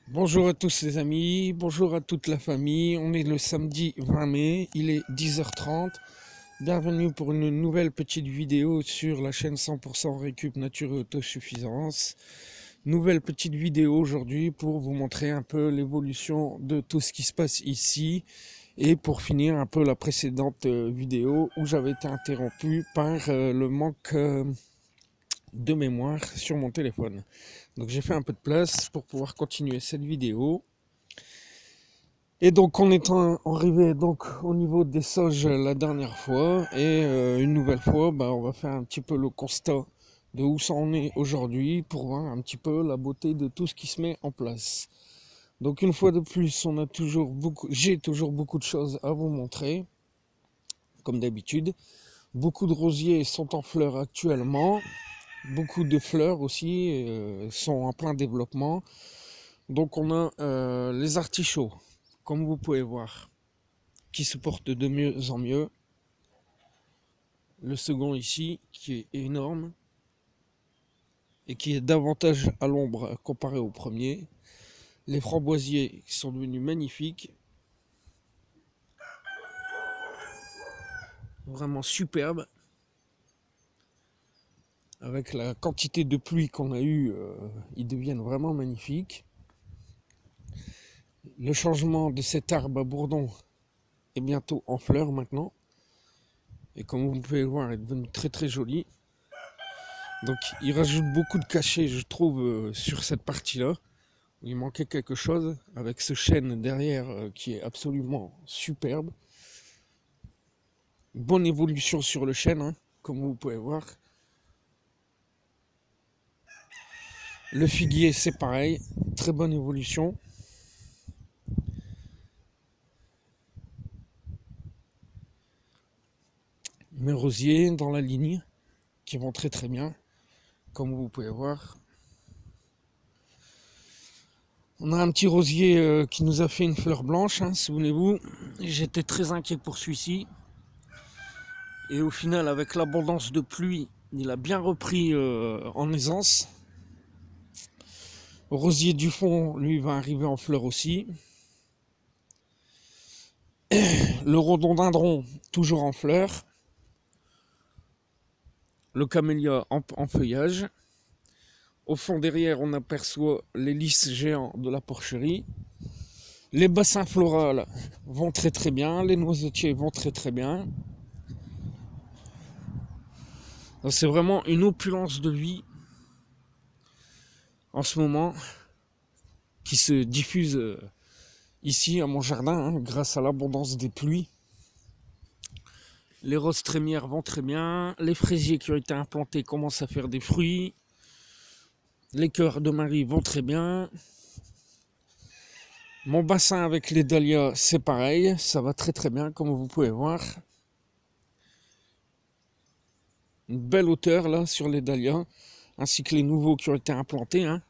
Bonjour à tous les amis, bonjour à toute la famille. On est le samedi 20 mai, il est 10h30. Bienvenue pour une nouvelle petite vidéo sur la chaîne 100% Récup Nature et Autosuffisance. Nouvelle petite vidéo aujourd'hui pour vous montrer un peu l'évolution de tout ce qui se passe ici. Et pour finir un peu la précédente vidéo où j'avais été interrompu par le manque de mémoire sur mon téléphone. Donc j'ai fait un peu de place pour pouvoir continuer cette vidéo. Et donc on est arrivé donc au niveau des sauges la dernière fois et une nouvelle fois on va faire un petit peu le constat de où ça en est aujourd'hui pour voir un petit peu la beauté de tout ce qui se met en place. Donc une fois de plus, j'ai toujours beaucoup de choses à vous montrer, comme d'habitude. Beaucoup de rosiers sont en fleurs actuellement, beaucoup de fleurs aussi sont en plein développement. Donc on a les artichauts, comme vous pouvez voir, qui se portent de mieux en mieux. Le second ici, qui est énorme et qui est davantage à l'ombre comparé au premier. Les framboisiers qui sont devenus magnifiques, vraiment superbes. Avec la quantité de pluie qu'on a eue, ils deviennent vraiment magnifiques. Le changement de cet arbre à bourdon est bientôt en fleurs maintenant. Et comme vous pouvez le voir, il est devenu très très joli. Donc il rajoute beaucoup de cachet, je trouve, sur cette partie-là. Il manquait quelque chose avec ce chêne derrière qui est absolument superbe. Bonne évolution sur le chêne, hein, comme vous pouvez voir. Le figuier, c'est pareil, très bonne évolution. Mes rosiers dans la ligne, qui vont très très bien, comme vous pouvez voir. On a un petit rosier qui nous a fait une fleur blanche, hein, souvenez-vous. J'étais très inquiet pour celui-ci. Et au final, avec l'abondance de pluie, il a bien repris en aisance. Rosier du fond, lui, va arriver en fleur aussi. Le rhododendron, toujours en fleur. Le camélia en feuillage. Au fond derrière, on aperçoit les lys géants de la porcherie. Les bassins floraux vont très très bien. Les noisetiers vont très très bien. C'est vraiment une opulence de vie en ce moment qui se diffuse ici à mon jardin, hein, grâce à l'abondance des pluies. Les roses trémières vont très bien. Les fraisiers qui ont été implantés commencent à faire des fruits. Les cœurs de Marie vont très bien. Mon bassin avec les dahlias, c'est pareil. Ça va très très bien, comme vous pouvez voir. Une belle hauteur là sur les dahlias, ainsi que les nouveaux qui ont été implantés, hein.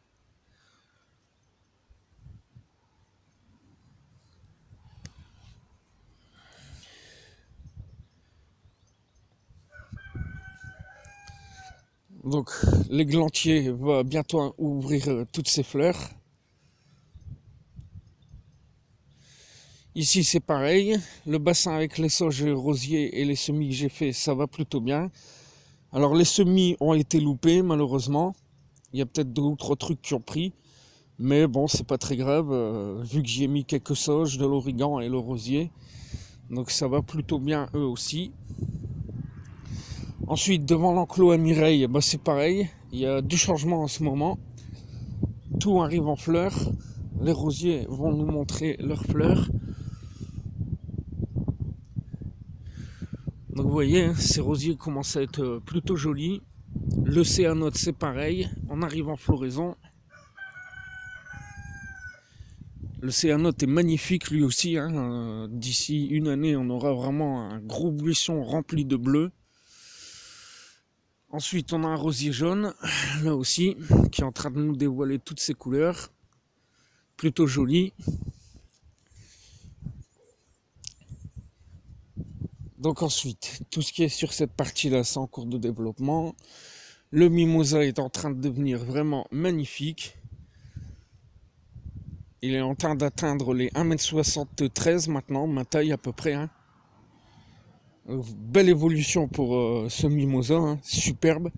Donc l'églantier va bientôt ouvrir toutes ses fleurs. Ici c'est pareil, le bassin avec les sauges rosiers et les semis que j'ai fait, ça va plutôt bien. Alors les semis ont été loupés malheureusement, il y a peut-être 2 ou 3 trucs qui ont pris, mais bon c'est pas très grave, vu que j'y ai mis quelques sauges, de l'origan et le rosier, donc ça va plutôt bien eux aussi. Ensuite devant l'enclos à Mireille, c'est pareil, il y a du changement en ce moment, tout arrive en fleurs, les rosiers vont nous montrer leurs fleurs. Donc vous voyez, hein, ces rosiers commencent à être plutôt jolis. Le céanote c'est pareil, on arrive en floraison. Le céanote est magnifique lui aussi, hein. D'ici une année on aura vraiment un gros buisson rempli de bleu. Ensuite on a un rosier jaune, là aussi, qui est en train de nous dévoiler toutes ses couleurs. Plutôt joli. Donc ensuite, tout ce qui est sur cette partie-là, c'est en cours de développement. Le mimosa est en train de devenir vraiment magnifique. Il est en train d'atteindre les 1,73 m maintenant, ma taille à peu près. Hein. Belle évolution pour ce mimosa, hein, superbe.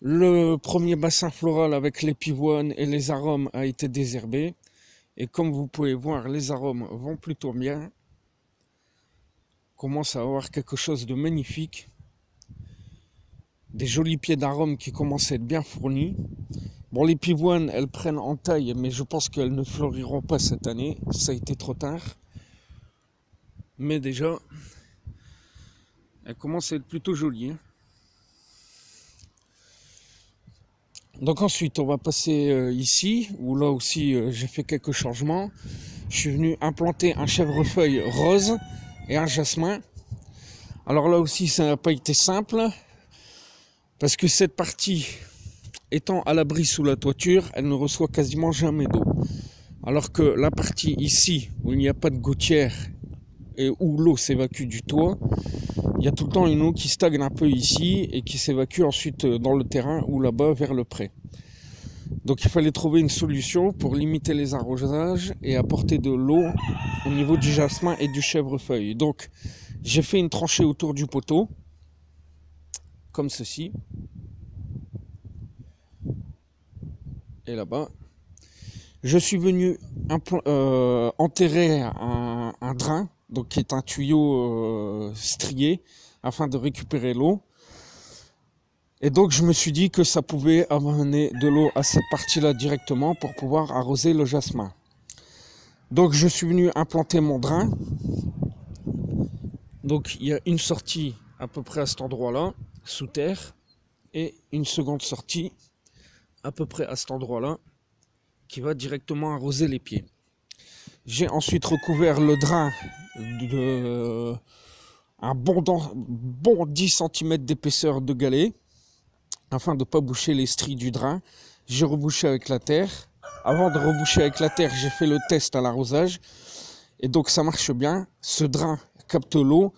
Le premier bassin floral avec les pivoines et les arômes a été désherbé. Et comme vous pouvez voir, les arômes vont plutôt bien. On commence à avoir quelque chose de magnifique. Des jolis pieds d'arômes qui commencent à être bien fournis. Bon, les pivoines, elles prennent en taille, mais je pense qu'elles ne fleuriront pas cette année. Ça a été trop tard. Mais déjà, elles commencent à être plutôt jolies. Hein. Donc ensuite, on va passer ici, où là aussi, j'ai fait quelques changements. Je suis venu implanter un chèvrefeuille rose et un jasmin. Alors là aussi, ça n'a pas été simple, parce que cette partie, étant à l'abri sous la toiture, elle ne reçoit quasiment jamais d'eau. Alors que la partie ici, où il n'y a pas de gouttière et où l'eau s'évacue du toit, il y a tout le temps une eau qui stagne un peu ici et qui s'évacue ensuite dans le terrain ou là-bas vers le pré. Donc il fallait trouver une solution pour limiter les arrosages et apporter de l'eau au niveau du jasmin et du chèvrefeuille. Donc j'ai fait une tranchée autour du poteau, comme ceci. Et là-bas, je suis venu enterrer un drain, donc qui est un tuyau strié, afin de récupérer l'eau. Et donc je me suis dit que ça pouvait amener de l'eau à cette partie-là directement pour pouvoir arroser le jasmin. Donc je suis venu implanter mon drain. Donc il y a une sortie à peu près à cet endroit-là, sous terre, et une seconde sortie à peu près à cet endroit-là, qui va directement arroser les pieds. J'ai ensuite recouvert le drain de un bon 10 cm d'épaisseur de galet, afin de ne pas boucher les stries du drain. J'ai rebouché avec la terre. Avant de reboucher avec la terre, j'ai fait le test à l'arrosage. Et donc ça marche bien. Ce drain capte l'eau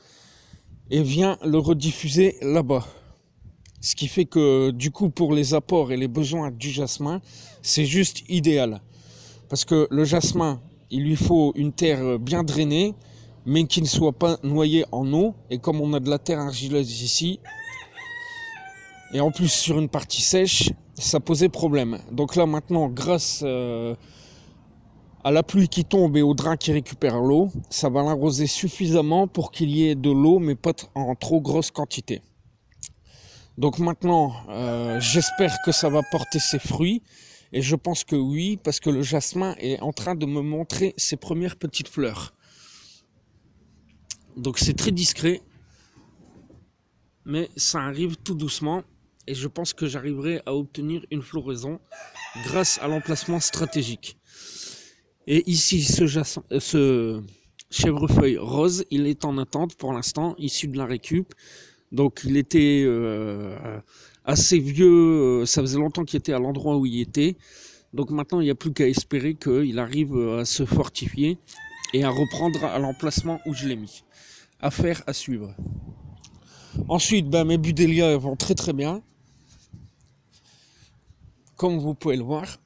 et vient le rediffuser là-bas. Ce qui fait que du coup pour les apports et les besoins du jasmin, c'est juste idéal. Parce que le jasmin, il lui faut une terre bien drainée, mais qui ne soit pas noyée en eau. Et comme on a de la terre argileuse ici, et en plus sur une partie sèche, ça posait problème. Donc là maintenant, grâce à la pluie qui tombe et au drain qui récupère l'eau, ça va l'arroser suffisamment pour qu'il y ait de l'eau, mais pas en trop grosse quantité. Donc maintenant, j'espère que ça va porter ses fruits. Et je pense que oui, parce que le jasmin est en train de me montrer ses premières petites fleurs. Donc c'est très discret, mais ça arrive tout doucement. Et je pense que j'arriverai à obtenir une floraison grâce à l'emplacement stratégique. Et ici, ce chèvrefeuille rose, il est en attente pour l'instant, issu de la récup. Donc il était assez vieux, ça faisait longtemps qu'il était à l'endroit où il était. Donc maintenant, il n'y a plus qu'à espérer qu'il arrive à se fortifier et à reprendre à l'emplacement où je l'ai mis. Affaire à suivre. Ensuite, mes budélias vont très très bien. Comme vous pouvez le voir.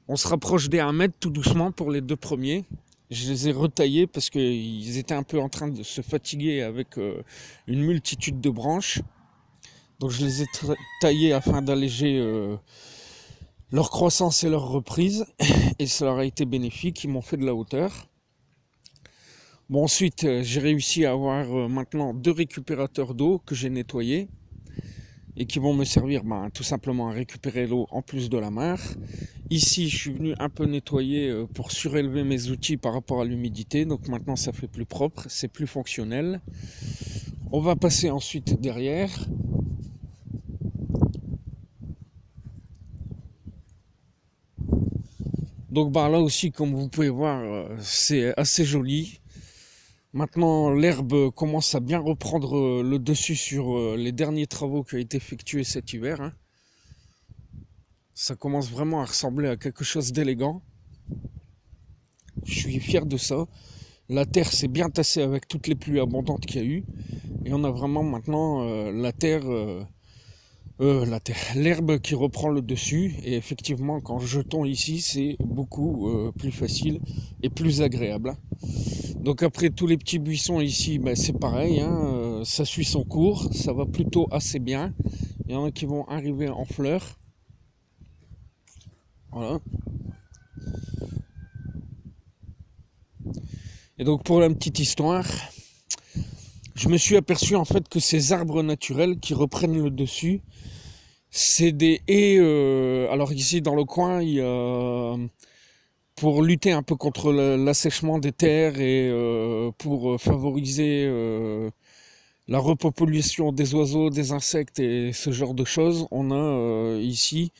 On se rapproche des 1 mètre tout doucement pour les deux premiers. Je les ai retaillés parce qu'ils étaient un peu en train de se fatiguer avec une multitude de branches. Donc je les ai taillés afin d'alléger leur croissance et leur reprise. Et ça leur a été bénéfique, ils m'ont fait de la hauteur. Bon, ensuite, j'ai réussi à avoir maintenant 2 récupérateurs d'eau que j'ai nettoyés. Et qui vont me servir tout simplement à récupérer l'eau en plus de la mare. Ici, je suis venu un peu nettoyer pour surélever mes outils par rapport à l'humidité. Donc maintenant, ça fait plus propre, c'est plus fonctionnel. On va passer ensuite derrière. Donc là aussi, comme vous pouvez voir, c'est assez joli. Maintenant, l'herbe commence à bien reprendre le dessus sur les derniers travaux qui ont été effectués cet hiver. Hein. Ça commence vraiment à ressembler à quelque chose d'élégant. Je suis fier de ça. La terre s'est bien tassée avec toutes les pluies abondantes qu'il y a eu. Et on a vraiment maintenant la terre la terre, l'herbe qui reprend le dessus. Et effectivement, quand je tombe ici, c'est beaucoup plus facile et plus agréable. Donc après tous les petits buissons ici, ben, c'est pareil, hein, ça suit son cours, ça va plutôt assez bien. Il y en a qui vont arriver en fleurs. Voilà. Et donc pour la petite histoire, je me suis aperçu en fait que ces arbres naturels qui reprennent le dessus, c'est des haies. Alors ici dans le coin, il y a, pour lutter un peu contre l'assèchement des terres et pour favoriser la repopulation des oiseaux, des insectes et ce genre de choses, on a ici,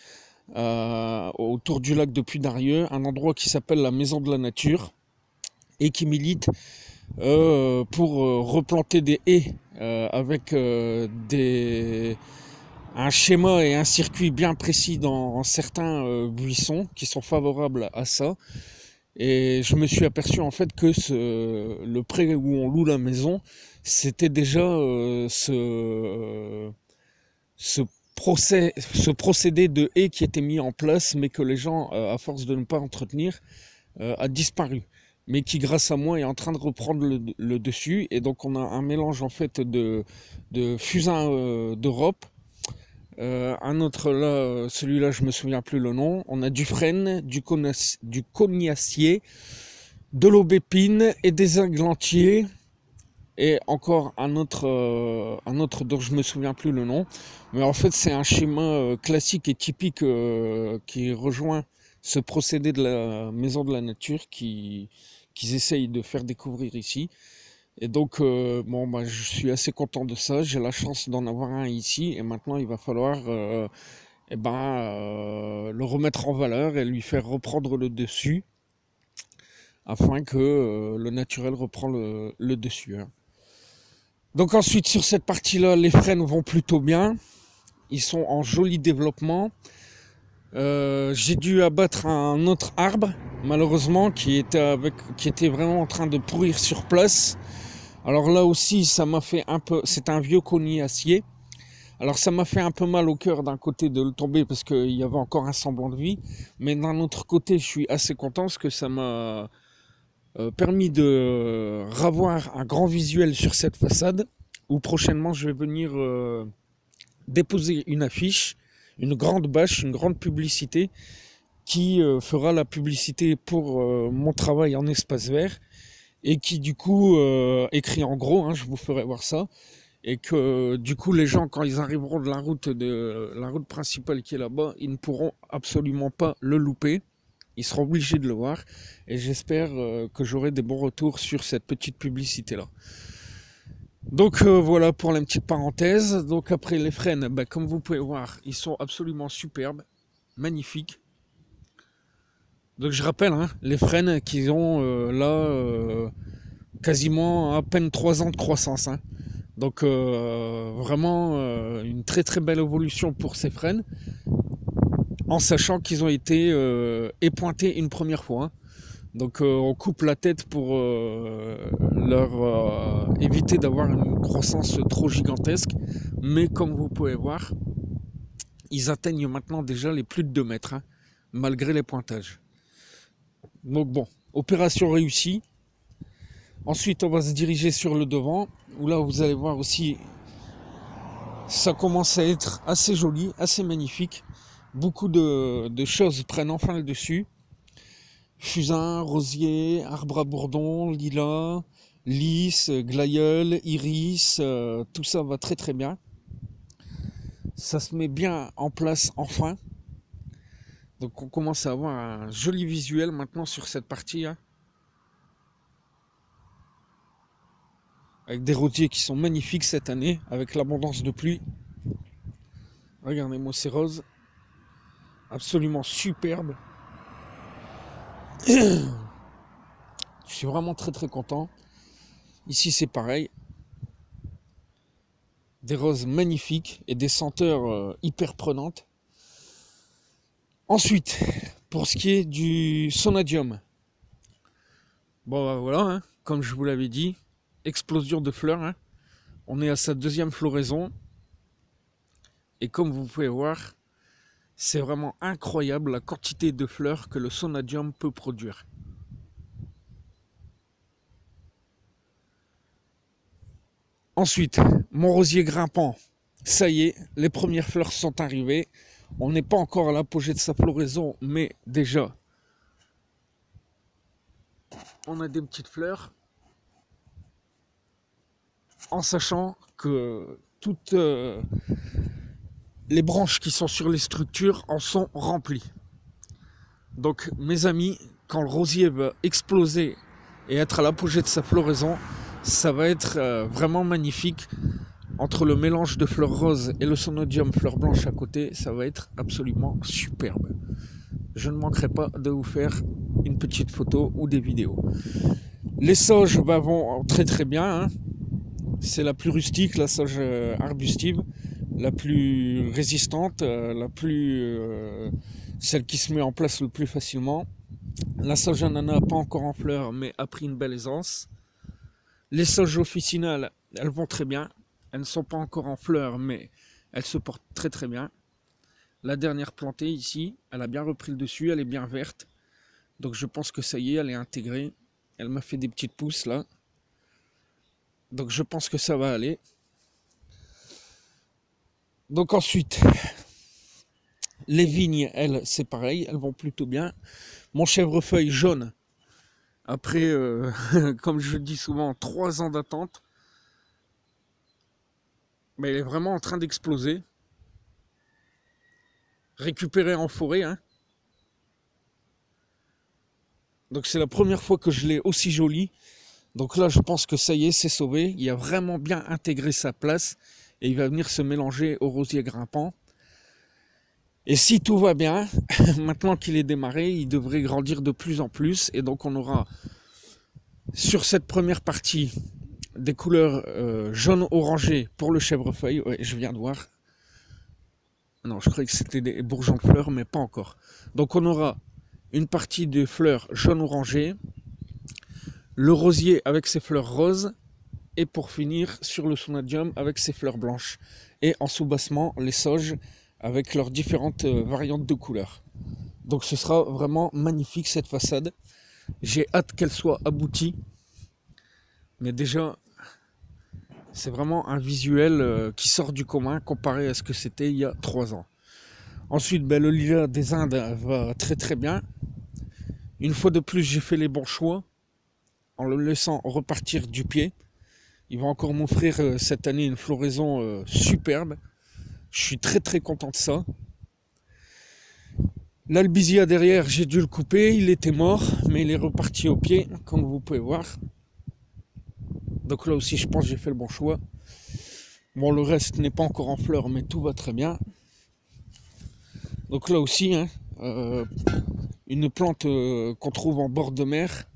autour du lac de Puy-d'Arieux, un endroit qui s'appelle la Maison de la Nature et qui milite pour replanter des haies avec un schéma et un circuit bien précis dans certains buissons qui sont favorables à ça. Et je me suis aperçu en fait que le pré où on loue la maison, c'était déjà ce procédé de haie qui était mis en place, mais que les gens, à force de ne pas entretenir, a disparu. Mais qui, grâce à moi, est en train de reprendre le dessus. Et donc, on a un mélange en fait de fusains d'Europe. Un autre là, celui-là, je me souviens plus le nom. On a du frêne, du cognacier, de l'aubépine et des aglantiers. Et encore un autre dont je me souviens plus le nom. Mais en fait, c'est un schéma classique et typique qui rejoint ce procédé de la Maison de la Nature qu'ils essayent de faire découvrir ici. Et donc, bon, bah, je suis assez content de ça. J'ai la chance d'en avoir un ici. Et maintenant, il va falloir le remettre en valeur et lui faire reprendre le dessus afin que le naturel reprend le dessus. Hein. Donc ensuite, sur cette partie-là, les frênes vont plutôt bien. Ils sont en joli développement. J'ai dû abattre un autre arbre, malheureusement, qui était vraiment en train de pourrir sur place. Alors là aussi, ça m'a fait un peu... C'est un vieux cognacier. Alors ça m'a fait un peu mal au cœur d'un côté de le tomber parce qu'il y avait encore un semblant de vie. Mais d'un autre côté, je suis assez content parce que ça m'a permis de ravoir un grand visuel sur cette façade où prochainement je vais venir déposer une affiche, une grande bâche, une grande publicité qui fera la publicité pour mon travail en espace vert et qui du coup écrit en gros, hein, je vous ferai voir ça, et que du coup les gens quand ils arriveront de la route principale qui est là-bas, ils ne pourront absolument pas le louper. Ils seront obligés de le voir et j'espère que j'aurai des bons retours sur cette petite publicité là. Donc voilà pour la petite parenthèse. Donc après les frênes, bah, comme vous pouvez voir, ils sont absolument superbes, magnifiques. Donc je rappelle, hein, les frênes qu'ils ont là quasiment à peine 3 ans de croissance. Hein. Donc vraiment une très très belle évolution pour ces frênes, en sachant qu'ils ont été épointés une première fois. Hein. Donc on coupe la tête pour leur éviter d'avoir une croissance trop gigantesque. Mais comme vous pouvez voir, ils atteignent maintenant déjà les plus de 2 mètres, hein, malgré les pointages. Donc bon, opération réussie. Ensuite, on va se diriger sur le devant, où là vous allez voir aussi, ça commence à être assez joli, assez magnifique. Beaucoup de choses prennent enfin le dessus. Fusain, rosier, arbre à bourdon, lilas, lys, glaïeul, iris, tout ça va très très bien. Ça se met bien en place enfin. Donc on commence à avoir un joli visuel maintenant sur cette partie. Hein. Avec des rosiers qui sont magnifiques cette année, avec l'abondance de pluie. Regardez-moi ces roses. Absolument superbes. Je suis vraiment très très content. Ici c'est pareil. Des roses magnifiques et des senteurs hyper prenantes. Ensuite, pour ce qui est du sonadium. Bon bah, voilà, hein, comme je vous l'avais dit, explosion de fleurs. Hein. On est à sa 2e floraison. Et comme vous pouvez voir, c'est vraiment incroyable la quantité de fleurs que le Sonadium peut produire. Ensuite, mon rosier grimpant, ça y est, les premières fleurs sont arrivées. On n'est pas encore à l'apogée de sa floraison, mais déjà, on a des petites fleurs. En sachant que toutes les branches qui sont sur les structures en sont remplies. Donc mes amis, quand le rosier va exploser et être à l'apogée de sa floraison, ça va être vraiment magnifique. Entre le mélange de fleurs roses et le Sonadium fleurs blanches à côté, ça va être absolument superbe. Je ne manquerai pas de vous faire une petite photo ou des vidéos. Les sauges vont très très bien, hein. C'est la plus rustique, la sauge arbustive, la plus résistante, celle qui se met en place le plus facilement. La sauge ananas, pas encore en fleurs, mais a pris une belle aisance. Les sauges officinales, elles vont très bien. Elles ne sont pas encore en fleurs, mais elles se portent très très bien. La dernière plantée ici, elle a bien repris le dessus, elle est bien verte. Donc je pense que ça y est, elle est intégrée. Elle m'a fait des petites pousses là. Donc je pense que ça va aller. Donc ensuite, les vignes, elles, c'est pareil, elles vont plutôt bien. Mon chèvrefeuille jaune, après, comme je dis souvent, 3 ans d'attente, mais il est vraiment en train d'exploser. Récupéré en forêt, hein. Donc c'est la première fois que je l'ai aussi joli. Donc là, je pense que ça y est, c'est sauvé. Il a vraiment bien intégré sa place et il va venir se mélanger au rosier grimpant. Et si tout va bien, maintenant qu'il est démarré, il devrait grandir de plus en plus. Et donc on aura sur cette première partie des couleurs jaune-orangé pour le chèvrefeuille. Ouais, je viens de voir. Non, je croyais que c'était des bourgeons de fleurs, mais pas encore. Donc on aura une partie de fleurs jaune-orangé, le rosier avec ses fleurs roses, et pour finir sur le Sonadium avec ses fleurs blanches. Et en sous-bassement, les sauges avec leurs différentes variantes de couleurs. Donc ce sera vraiment magnifique cette façade. J'ai hâte qu'elle soit aboutie. Mais déjà, c'est vraiment un visuel qui sort du commun comparé à ce que c'était il y a 3 ans. Ensuite, le lilas des Indes va très très bien. Une fois de plus, j'ai fait les bons choix en le laissant repartir du pied. Il va encore m'offrir cette année une floraison superbe. Je suis très très content de ça. L'albizia derrière, j'ai dû le couper, il était mort, mais il est reparti au pied, comme vous pouvez voir. Donc là aussi, je pense que j'ai fait le bon choix. Bon, le reste n'est pas encore en fleurs, mais tout va très bien. Donc là aussi, hein, une plante qu'on trouve en bord de mer.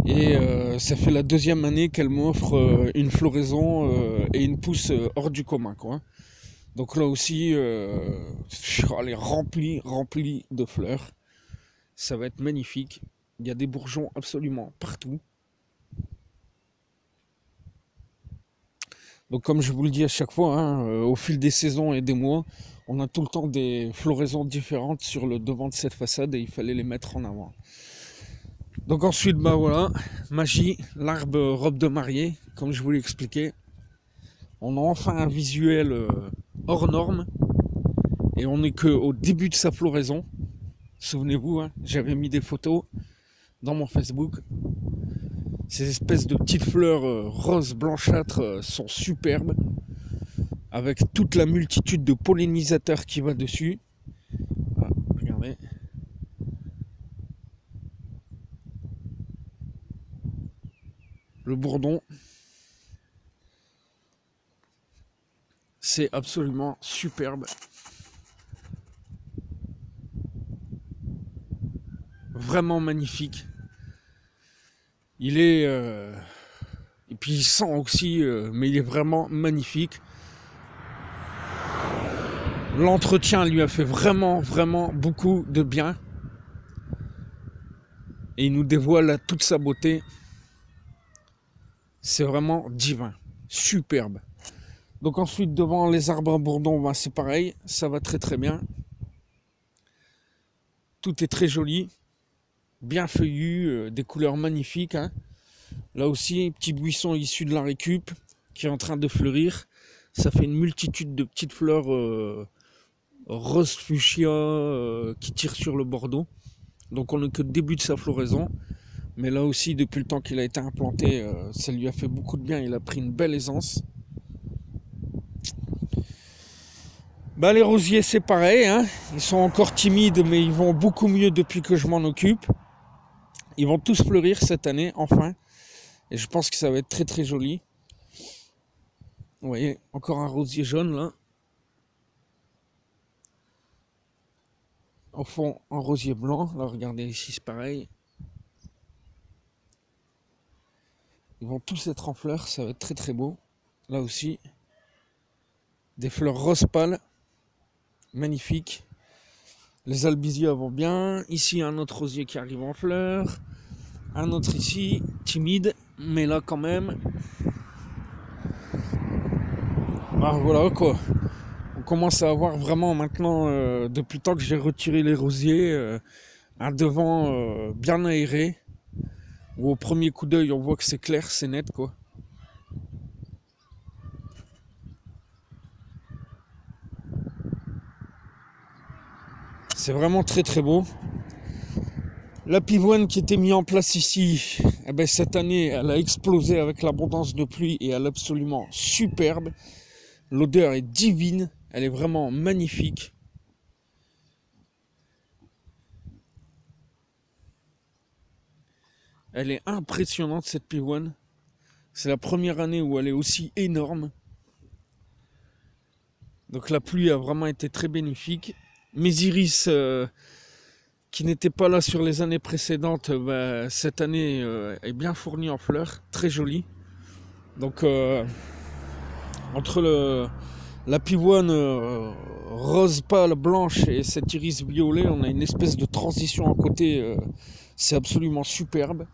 Et ça fait la 2e année qu'elle m'offre une floraison et une pousse hors du commun, quoi. Donc là aussi, elle est remplie de fleurs. Ça va être magnifique. Il y a des bourgeons absolument partout. Donc comme je vous le dis à chaque fois, hein, au fil des saisons et des mois, on a tout le temps des floraisons différentes sur le devant de cette façade et il fallait les mettre en avant. Donc ensuite, voilà, magie, l'arbre robe de mariée, comme je vous l'ai expliqué. On a enfin un visuel hors norme et on n'est qu'au début de sa floraison. Souvenez-vous, hein, j'avais mis des photos dans mon Facebook. Ces espèces de petites fleurs roses blanchâtres sont superbes, avec toute la multitude de pollinisateurs qui va dessus. Ah, regardez. Le bourdon, c'est absolument superbe. Vraiment magnifique. Il est... et puis il sent aussi, mais il est vraiment magnifique. L'entretien lui a fait vraiment beaucoup de bien. Et il nous dévoile toute sa beauté. C'est vraiment divin, superbe. Donc ensuite, devant les arbres à bourdon, ben, c'est pareil, ça va très très bien. Tout est très joli, bien feuillu, des couleurs magnifiques, hein. Là aussi, petit buisson issu de la récup qui est en train de fleurir. Ça fait une multitude de petites fleurs rose fuchsia qui tirent sur le bordeaux. Donc on n'est que le début de sa floraison. Mais là aussi, depuis le temps qu'il a été implanté, ça lui a fait beaucoup de bien. Il a pris une belle aisance. Bah, les rosiers, c'est pareil, hein. Ils sont encore timides, mais ils vont beaucoup mieux depuis que je m'en occupe. Ils vont tous fleurir cette année, enfin. Et je pense que ça va être très très joli. Vous voyez, encore un rosier jaune là. Au fond, un rosier blanc. Là, regardez ici, c'est pareil. Ils vont tous être en fleurs, ça va être très très beau. Là aussi, des fleurs rose pâle, magnifiques. Les albizia vont bien. Ici, un autre rosier qui arrive en fleurs. Un autre ici, timide, mais là quand même. Ah, voilà quoi. On commence à avoir vraiment maintenant, depuis le temps que j'ai retiré les rosiers, un devant bien aéré. Où au premier coup d'œil, on voit que c'est clair, c'est net quoi. C'est vraiment très très beau. La pivoine qui était mise en place ici, eh ben, cette année, elle a explosé avec l'abondance de pluie et elle est absolument superbe. L'odeur est divine, elle est vraiment magnifique. Elle est impressionnante cette pivoine. C'est la première année où elle est aussi énorme. Donc la pluie a vraiment été très bénéfique. Mes iris qui n'étaient pas là sur les années précédentes, cette année est bien fournie en fleurs, très jolie. Donc entre la pivoine rose pâle blanche et cet iris violet, on a une espèce de transition à côté, c'est absolument superbe.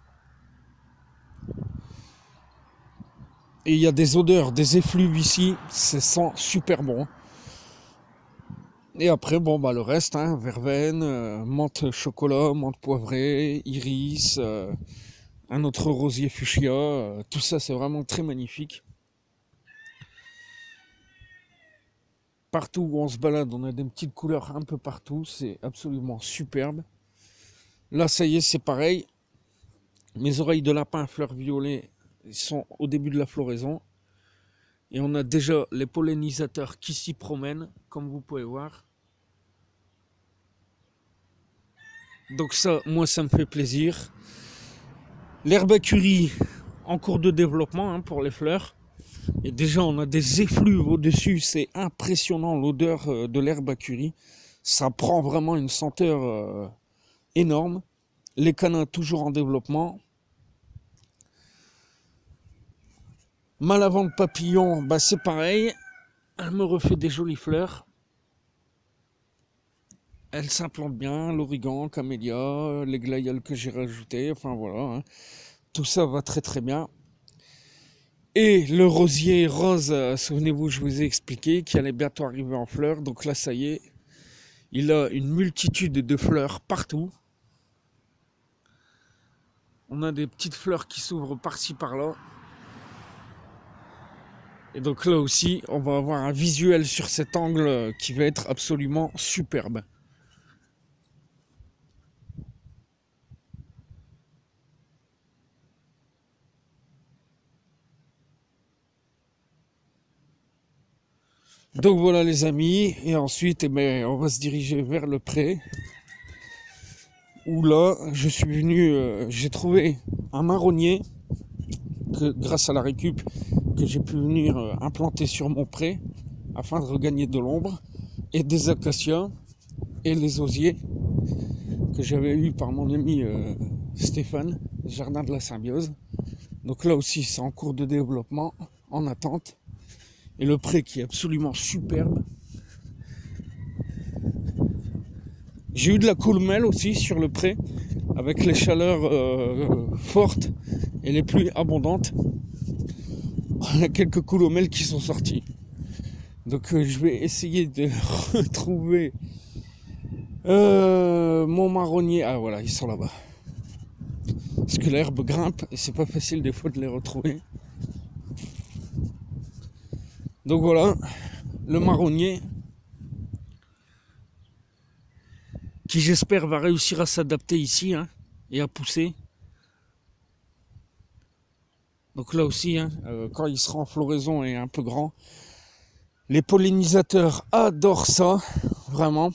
Et il y a des odeurs, des effluves ici, ça sent super bon. Et après, bon, bah, le reste, hein, verveine, menthe chocolat, menthe poivrée, iris, un autre rosier fuchsia, tout ça c'est vraiment très magnifique. Partout où on se balade, on a des petites couleurs un peu partout, c'est absolument superbe. Là, ça y est, c'est pareil. Mes oreilles de lapin fleurs violet sont au début de la floraison. Et on a déjà les pollinisateurs qui s'y promènent, comme vous pouvez voir. Donc ça, moi, ça me fait plaisir. L'herbacurie en cours de développement hein, pour les fleurs. Et déjà, on a des effluves au-dessus. C'est impressionnant l'odeur de l'herbacurie. Ça prend vraiment une senteur énorme. Les canins toujours en développement. Ma lavande papillon, bah c'est pareil. Elle me refait des jolies fleurs. Elle s'implante bien, l'origan, camélia, les glaïeuls que j'ai rajoutés, enfin voilà. Hein. Tout ça va très très bien. Et le rosier rose, souvenez-vous, je vous ai expliqué qu'il allait bientôt arriver en fleurs. Donc là, ça y est, il a une multitude de fleurs partout. On a des petites fleurs qui s'ouvrent par-ci par-là. Et donc là aussi, on va avoir un visuel sur cet angle qui va être absolument superbe. Donc voilà les amis, et ensuite eh ben, on va se diriger vers le pré. Où là, je suis venu, j'ai trouvé un marronnier, que grâce à la récup, que j'ai pu venir implanter sur mon pré, afin de regagner de l'ombre, et des acacias, et les osiers, que j'avais eu par mon ami Stéphane, Jardin de la Symbiose. Donc là aussi, c'est en cours de développement, en attente. Et le pré qui est absolument superbe. J'ai eu de la coulmelle aussi sur le pré, avec les chaleurs fortes et les pluies abondantes. Il y a quelques coulomelles qui sont sorties. Donc je vais essayer de retrouver mon marronnier. Ah voilà, ils sont là-bas. Parce que l'herbe grimpe et c'est pas facile des fois de les retrouver. Donc voilà, le marronnier qui j'espère va réussir à s'adapter ici hein, et à pousser. Donc là aussi, hein, quand il sera en floraison et un peu grand, les pollinisateurs adorent ça, vraiment.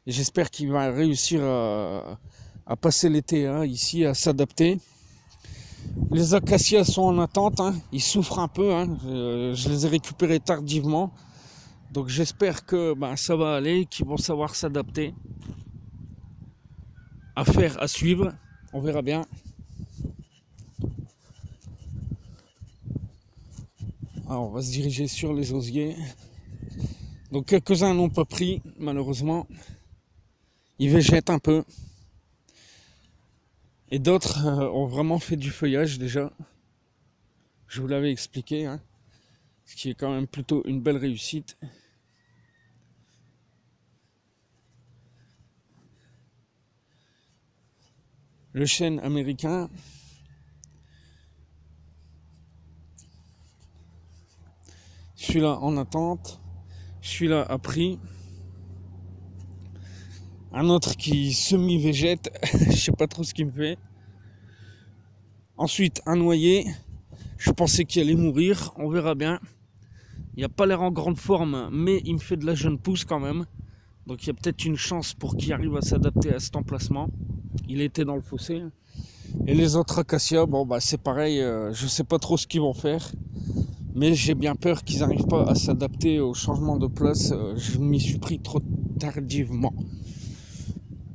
Et j'espère qu'il va réussir à passer l'été hein, ici, à s'adapter. Les acacias sont en attente, hein, ils souffrent un peu, hein, je les ai récupérés tardivement. Donc j'espère que ça va aller, qu'ils vont savoir s'adapter. Affaire à suivre, on verra bien. Alors on va se diriger sur les osiers. Donc quelques-uns n'ont pas pris, malheureusement. Ils végètent un peu. Et d'autres ont vraiment fait du feuillage déjà. Je vous l'avais expliqué, hein, ce qui est quand même plutôt une belle réussite. Le chêne américain. Celui-là en attente. Celui-là a pris. Un autre qui semi-végète. Je sais pas trop ce qu'il me fait. Ensuite, un noyer. Je pensais qu'il allait mourir. On verra bien. Il n'a pas l'air en grande forme, mais il me fait de la jeune pousse quand même. Donc il y a peut-être une chance pour qu'il arrive à s'adapter à cet emplacement. Il était dans le fossé. Et les autres acacias, c'est pareil. Je sais pas trop ce qu'ils vont faire. Mais j'ai bien peur qu'ils n'arrivent pas à s'adapter au changement de place. Je m'y suis pris trop tardivement.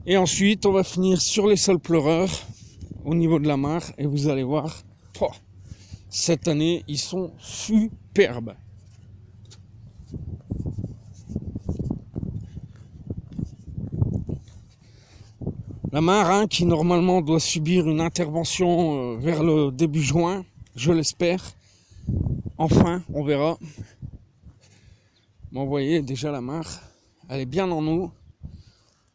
Et ensuite, on va finir sur les sols pleureurs, au niveau de la mare. Et vous allez voir, cette année, ils sont superbes. La mare, hein, qui normalement doit subir une intervention vers le début juin, je l'espère. Enfin, on verra. Bon, vous voyez, déjà la mare, elle est bien en eau.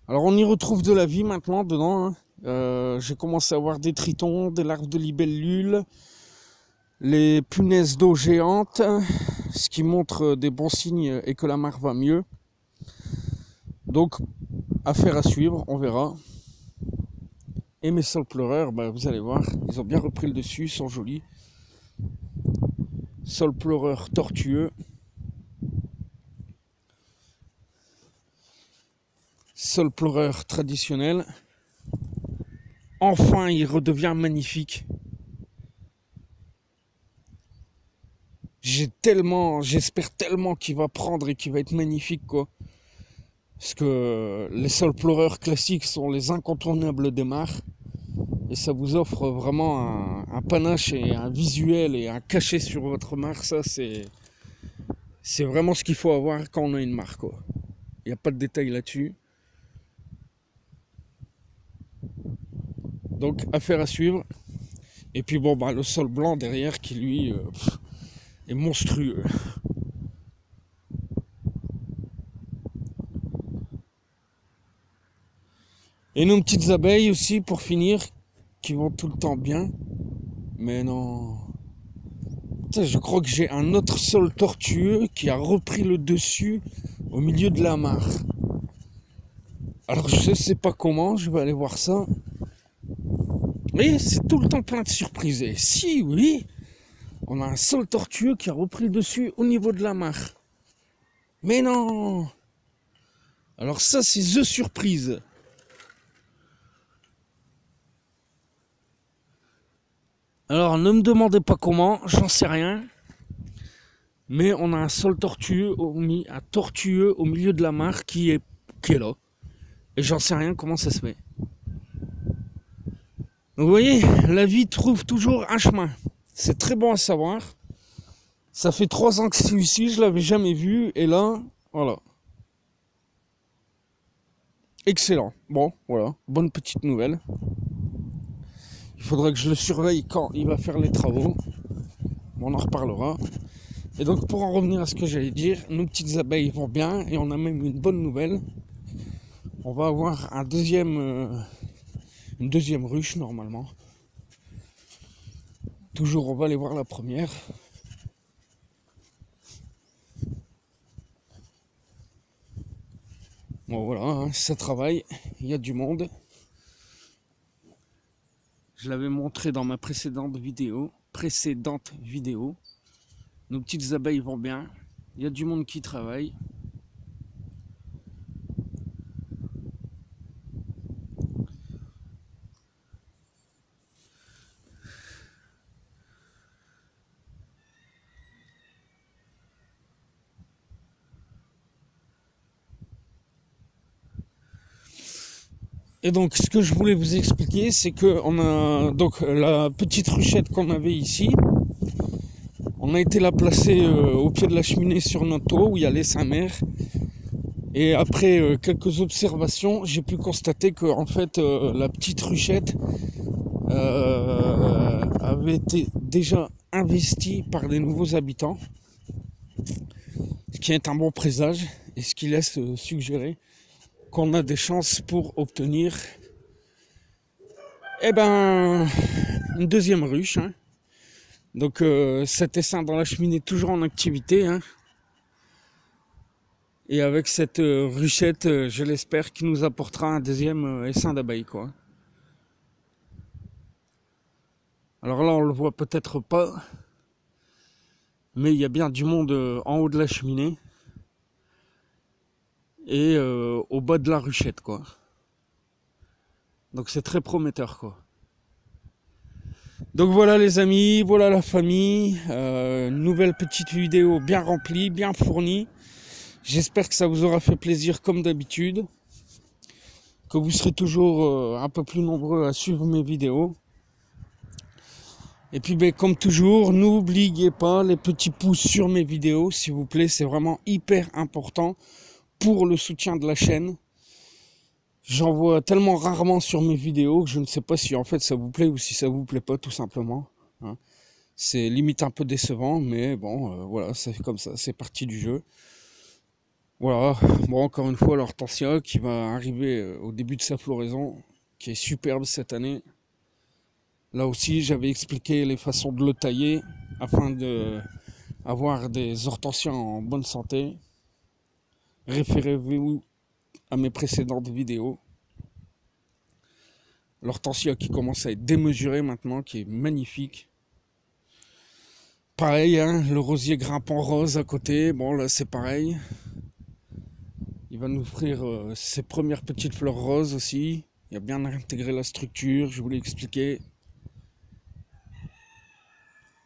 Alors on y retrouve de la vie maintenant dedans. Hein. J'ai commencé à voir des tritons, des larves de libellules, les punaises d'eau géantes, ce qui montre des bons signes et que la mare va mieux. Donc, affaire à suivre, on verra. Et mes sols pleureurs, vous allez voir, ils ont bien repris le dessus, ils sont jolis. Sol pleureur tortueux. Sol pleureur traditionnel. Enfin, il redevient magnifique. J'espère tellement qu'il va prendre et qu'il va être magnifique, quoi. Parce que les sols pleureurs classiques sont les incontournables des mares. Et ça vous offre vraiment un panache et un visuel et un cachet sur votre mare. Ça, c'est vraiment ce qu'il faut avoir quand on a une mare, quoi. Il n'y a pas de détails là-dessus. Donc, affaire à suivre. Et puis, le sol blanc derrière qui, lui, est monstrueux. Et nos petites abeilles aussi, pour finir, qui vont tout le temps bien. Mais non. Putain, je crois que j'ai un autre sol tortueux qui a repris le dessus au milieu de la mare. Alors je sais pas comment, je vais aller voir ça. Mais c'est tout le temps plein de surprises. Et si oui, on a un sol tortueux qui a repris le dessus au niveau de la mare. Mais non. Alors ça, c'est the surprise. Alors ne me demandez pas comment, j'en sais rien. Mais on a un sol tortueux au milieu de la mare qui est là. Et j'en sais rien comment ça se fait. Donc vous voyez, la vie trouve toujours un chemin. C'est très bon à savoir. Ça fait 3 ans que c'est ici, je l'avais jamais vu. Et là, voilà. Excellent. Bon, voilà. Bonne petite nouvelle. Il faudra que je le surveille quand il va faire les travaux. On en reparlera. Et donc pour en revenir à ce que j'allais dire, nos petites abeilles vont bien et on a même une bonne nouvelle. On va avoir une deuxième ruche normalement. Toujours on va aller voir la première. Bon voilà, hein, ça travaille, il y a du monde. Je l'avais montré dans ma précédente vidéo. Nos petites abeilles vont bien. Il y a du monde qui travaille. Et donc, ce que je voulais vous expliquer, c'est que on a donc la petite ruchette qu'on avait ici. On a été la placer au pied de la cheminée sur notre toit où il y a les sa mère. Et après quelques observations, j'ai pu constater que en fait la petite ruchette avait été déjà investie par des nouveaux habitants, ce qui est un bon présage et ce qui laisse suggérer qu'on a des chances pour obtenir une deuxième ruche. Hein. Donc cet essaim dans la cheminée toujours en activité. Hein. Et avec cette ruchette, je l'espère, qui nous apportera un deuxième essaim d'abeilles, quoi. Alors là, on le voit peut-être pas, mais il y a bien du monde en haut de la cheminée et au bas de la ruchette, quoi. Donc c'est très prometteur, quoi. Donc voilà les amis, voilà la famille, nouvelle petite vidéo bien remplie, bien fournie. J'espère que ça vous aura fait plaisir comme d'habitude, que vous serez toujours un peu plus nombreux à suivre mes vidéos. Et puis comme toujours, n'oubliez pas les petits pouces sur mes vidéos, s'il vous plaît, c'est vraiment hyper important pour le soutien de la chaîne. J'en vois tellement rarement sur mes vidéos que je ne sais pas si en fait ça vous plaît ou si ça vous plaît pas tout simplement. Hein. C'est limite un peu décevant, mais bon, voilà, c'est comme ça, c'est partie du jeu. Voilà, bon encore une fois l'hortensia qui va arriver au début de sa floraison, qui est superbe cette année. Là aussi, j'avais expliqué les façons de le tailler afin d'avoir des hortensias en bonne santé. Référez-vous à mes précédentes vidéos. L'hortensia qui commence à être démesurée maintenant, qui est magnifique. Pareil, hein, le rosier grimpant rose à côté, bon là c'est pareil. Il va nous offrir ses premières petites fleurs roses aussi. Il a bien intégré la structure, je vous l'ai expliqué.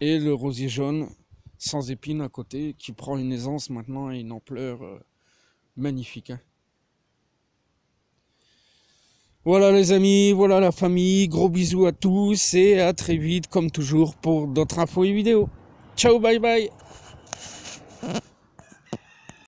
Et le rosier jaune sans épines à côté qui prend une aisance maintenant et une ampleur magnifique. Hein. Voilà les amis, voilà la famille, gros bisous à tous et à très vite comme toujours pour d'autres infos et vidéos. Ciao, bye bye.